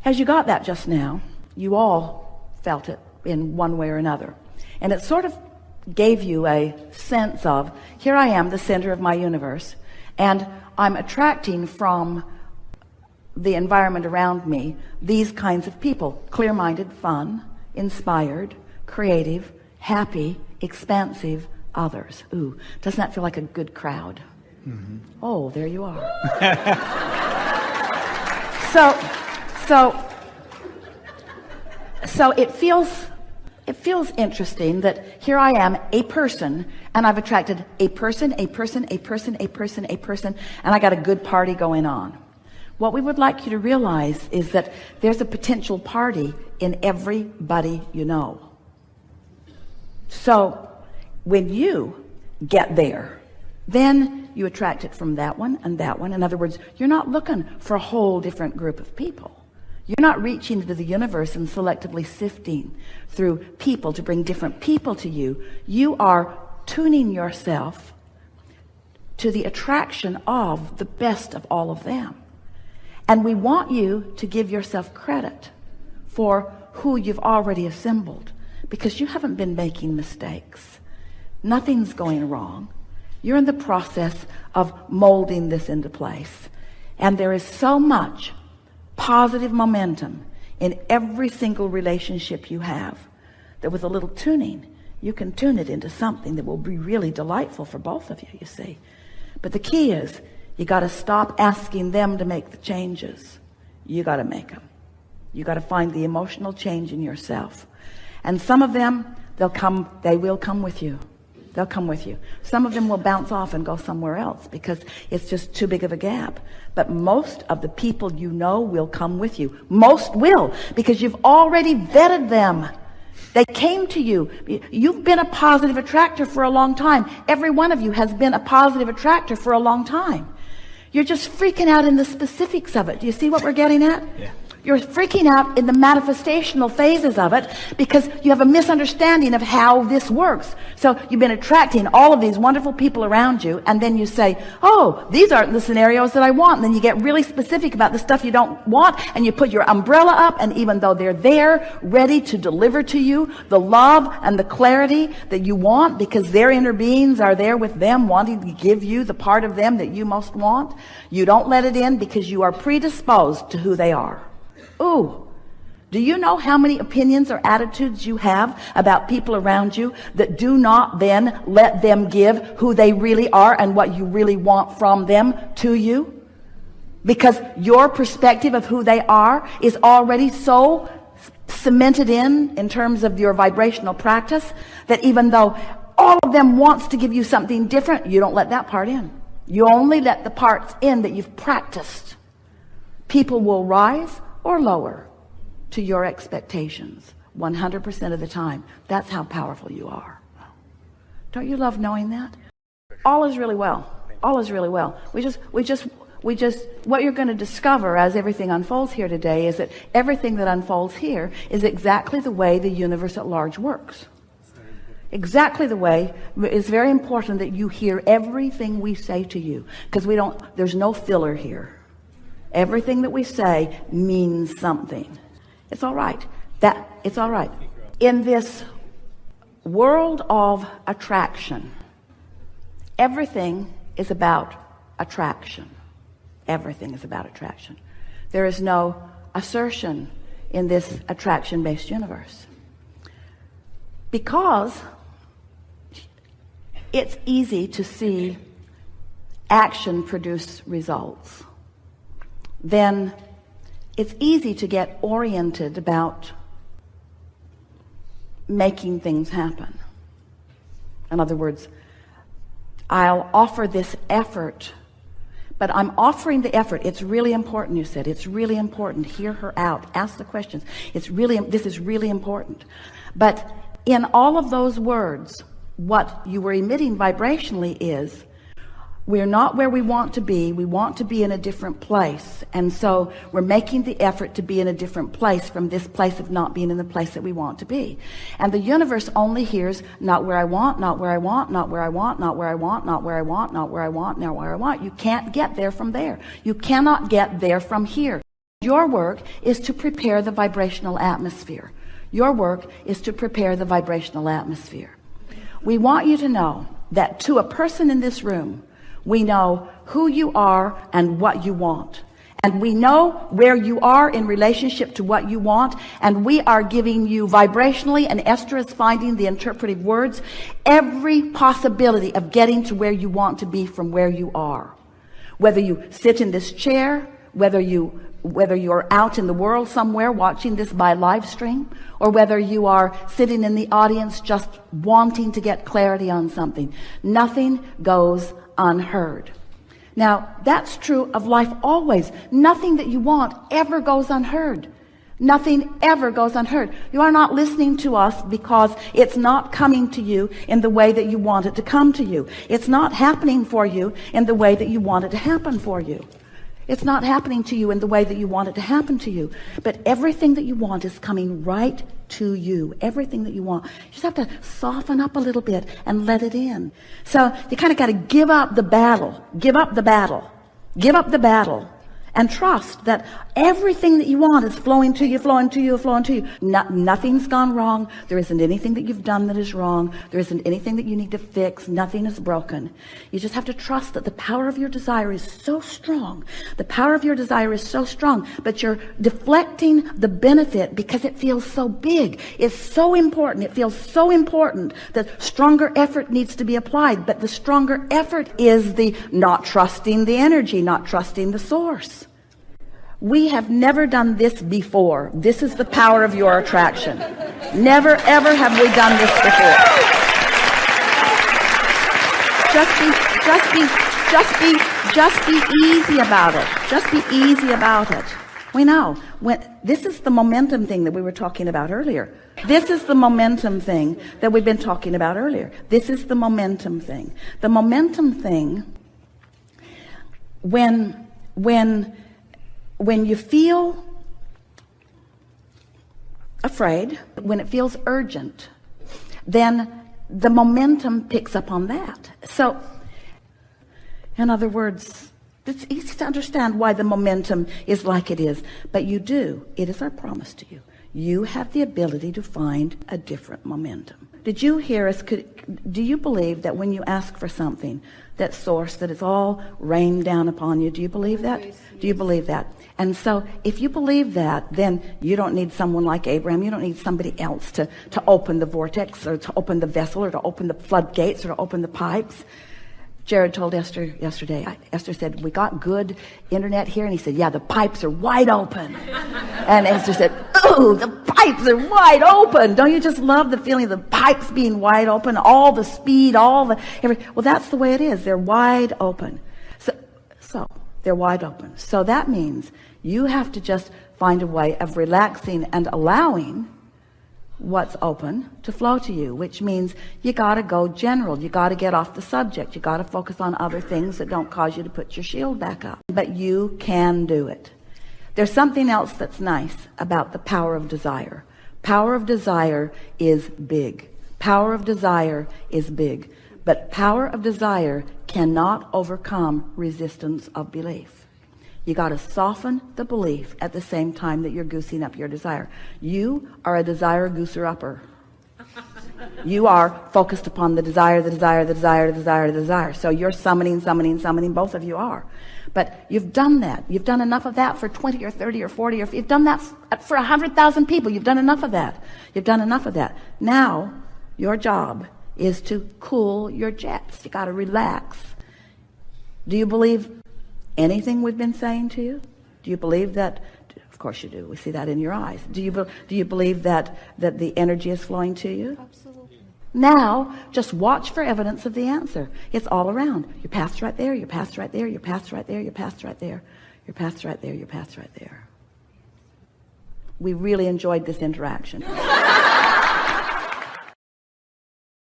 As you got that just now, you all felt it in one way or another. And it sort of gave you a sense of, here I am, the center of my universe, and I'm attracting from the environment around me these kinds of people: clear-minded, fun, inspired, creative, happy, expansive others. Ooh, doesn't that feel like a good crowd? Mm-hmm. Oh, there you are. So it feels interesting that here I am, a person, and I've attracted a person, and I got a good party going on. What we would like you to realize is that there's a potential party in everybody you know. So when you get there, then you attract it from that one and that one. In other words, you're not looking for a whole different group of people. You're not reaching into the universe and selectively sifting through people to bring different people to you. You are tuning yourself to the attraction of the best of all of them. And we want you to give yourself credit for who you've already assembled, because you haven't been making mistakes. Nothing's going wrong. You're in the process of molding this into place. And there is so much positive momentum in every single relationship you have that with a little tuning, you can tune it into something that will be really delightful for both of you, you see. But the key is, you got to stop asking them to make the changes. You got to make them. You got to find the emotional change in yourself. And some of them, they will come with you. They'll come with you. Some of them will bounce off and go somewhere else because it's just too big of a gap. But most of the people you know will come with you. Most will, because you've already vetted them. They came to you. You've been a positive attractor for a long time. Every one of you has been a positive attractor for a long time. You're just freaking out in the specifics of it. Do you see what we're getting at? Yeah. You're freaking out in the manifestational phases of it because you have a misunderstanding of how this works. So you've been attracting all of these wonderful people around you, and then you say, oh, these aren't the scenarios that I want. And then you get really specific about the stuff you don't want, and you put your umbrella up, and even though they're there, ready to deliver to you the love and the clarity that you want, because their inner beings are there with them, wanting to give you the part of them that you most want, you don't let it in because you are predisposed to who they are. Ooh, do you know how many opinions or attitudes you have about people around you that do not then let them give who they really are and what you really want from them to you? Because your perspective of who they are is already so cemented in terms of your vibrational practice that even though all of them wants to give you something different, you don't let that part in. You only let the parts in that you've practiced. People will rise or lower to your expectations 100% of the time. That's how powerful you are. Don't you love knowing that? All is really well. All is really well. We just what you're going to discover as everything unfolds here today is that everything that unfolds here is exactly the way the universe at large works. Exactly the way. It's very important that you hear everything we say to you, because there's no filler here. Everything that we say means something. It's all right. It's all right. In this world of attraction, everything is about attraction. Everything is about attraction. There is no assertion in this attraction-based universe, because it's easy to see action produce results. Then it's easy to get oriented about making things happen. In other words, I'll offer this effort, but I'm offering the effort. It's really important, you said. It's really important. Hear her out. Ask the questions. This is really important. But in all of those words, what you were emitting vibrationally is, we're not where we want to be. We want to be in a different place. And so we're making the effort to be in a different place from this place of not being in the place that we want to be. And the universe only hears, not where I want, not where I want, not where I want, not where I want, not where I want, not where I want, not where I want. You can't get there from there. You cannot get there from here. Your work is to prepare the vibrational atmosphere. Your work is to prepare the vibrational atmosphere. We want you to know that to a person in this room, we know who you are and what you want. And we know where you are in relationship to what you want. And we are giving you vibrationally, and Esther is finding the interpretive words, every possibility of getting to where you want to be from where you are. Whether you sit in this chair, whether you're out in the world somewhere watching this by live stream, or whether you are sitting in the audience just wanting to get clarity on something, nothing goes unheard. Now, that's true of life always. Nothing that you want ever goes unheard. Nothing ever goes unheard. You are not listening to us because it's not coming to you in the way that you want it to come to you. It's not happening for you in the way that you want it to happen for you. It's not happening to you in the way that you want it to happen to you. But everything that you want is coming right to you. Everything that you want. You just have to soften up a little bit and let it in. So you kind of got to give up the battle. Give up the battle. Give up the battle. And trust that everything that you want is flowing to you, flowing to you, flowing to you. Nothing's gone wrong. There isn't anything that you've done that is wrong. There isn't anything that you need to fix. Nothing is broken. You just have to trust that the power of your desire is so strong. The power of your desire is so strong, but you're deflecting the benefit because it feels so big. It's so important. It feels so important that stronger effort needs to be applied. But the stronger effort is the not trusting the energy, not trusting the source. We have never done this before. This is the power of your attraction. Never, ever have we done this before. Just be easy about it. Just be easy about it. We know this is the momentum thing that we were talking about earlier. This is the momentum thing that we've been talking about earlier. This is the momentum thing. The momentum thing, when you feel afraid, when it feels urgent, then the momentum picks up on that. So, in other words, it's easy to understand why the momentum is like it is. But you do. It is our promise to you. You have the ability to find a different momentum. Did you hear us? Do you believe that when you ask for something, that source, that it's all rained down upon you? Do you believe that? Do you believe that? And so if you believe that, then you don't need someone like Abraham. You don't need somebody else to open the vortex or to open the vessel or to open the floodgates or to open the pipes. Jared told Esther yesterday, Esther said, we got good internet here. And he said, yeah, the pipes are wide open. And Esther said, ooh, the pipes are wide open. Don't you just love the feeling of the pipes being wide open, all the speed, well, that's the way it is. They're wide open. So they're wide open. So that means you have to just find a way of relaxing and allowing what's open to flow to you, which means you got to go general. You got to get off the subject. You got to focus on other things that don't cause you to put your shield back up. But you can do it. There's something else that's nice about the power of desire. Power of desire is big. Power of desire is big. But power of desire cannot overcome resistance of belief. You got to soften the belief at the same time that you're goosing up your desire. You are a desire gooser upper. You are focused upon the desire, the desire, the desire, the desire, the desire. So you're summoning. Both of you are. But you've done that. You've done enough of that for 20 or 30 or 40 or you've done that for 100,000 people. You've done enough of that. You've done enough of that. Now your job is to cool your jets. You got to relax. Do you believe anything we've been saying to you? Do you believe that? Of course you do. We see that in your eyes. Do you believe that the energy is flowing to you? Absolutely. Now, just watch for evidence of the answer. It's all around. Your path's right there. Your path's right there. Your path's right there. Your path's right there. Your path's right there. Your path's right there. We really enjoyed this interaction.